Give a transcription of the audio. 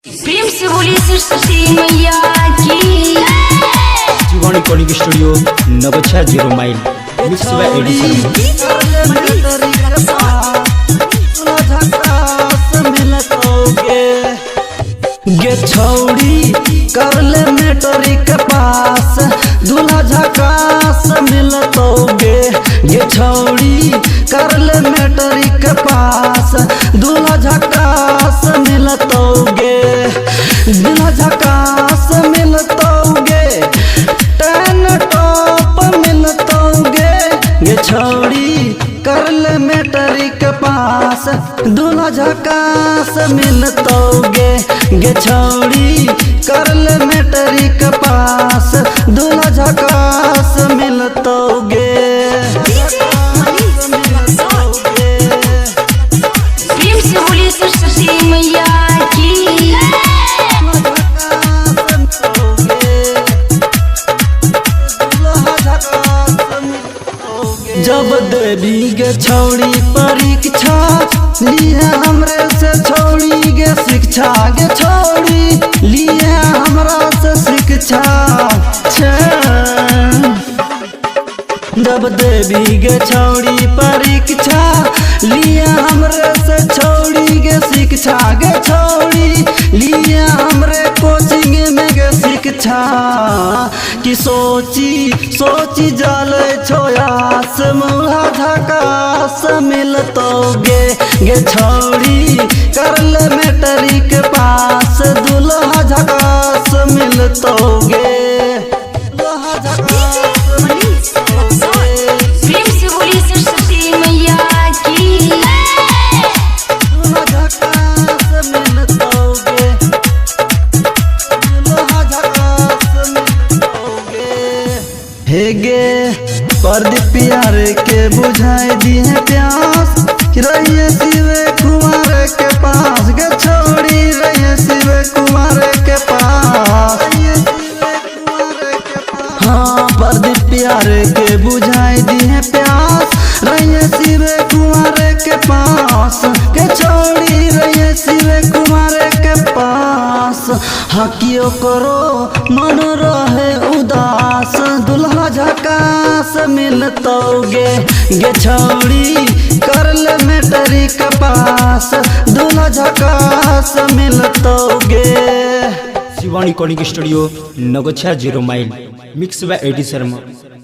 प्रेम से बोली सरस्वती मैया की। जीवन रिकॉर्डिंग स्टूडियो नवछा 0 माइल मिक्स बाय गे छौड़ी कर ले मैट्रिक पास दूल्हा झकास मिलतोगे। गे छौड़ी कर ले मैट्रिक पास दूल्हा झकास मिलतोगे। दूल्हा झकास मिलतोगे टेन टॉप मिलतोगे। गे छौड़ी कर ले मैट्रिक पास दूल्हा झकास मिलतोगे। गे छौड़ी कर ले मैट्रिक पास दूल्हा झकास मिलतोगे। प्रेम से बोली सरस्वती मैया की। जब देवी गे छौड़ी परीक्षा लिए हमरे से छौड़ी गे शिक्षा। गे छौड़ी लिए हमरा से शिक्षा। जब देवी गे छौड़ी परीक्षा लिए हमरे से छौड़ी गे शिक्षा। गे छौड़ी लिए हमरे कोचिंग में गे शिक्षा। कि सोची जले छोयास मुहा झकास मिलतोगे। गे छौड़ी कर ले मैट्रिक पास दूल्हा झकास मिलतोगे। प्रेम से बोली सरस्वती मैया की। दूल्हा झकास मिलतोगे। दूल्हा झकास मिलतोगे। हे गे प्रदीप प्यार के बुझाई दी है प्यास। रहिए शिव कुमार के पास। गे छौड़ी रहिए शिव कुमार के पास। हाँ प्रदीप प्यार के बुझाई दी है प्यास। रहिए शिव कुमार के पास। गे छौड़ी रहिए शिव कुमार के पास। हाँ कियो करो मन रहे उदास दूल्हा झकास मिलतोगे। गे छौड़ी कर ले मैट्रिक पास दूल्हा झकास मिलतोगे। जीवन रिकॉर्डिंग स्टूडियो नवछा 0 माइल मिक्स बाय एडी शर्मा।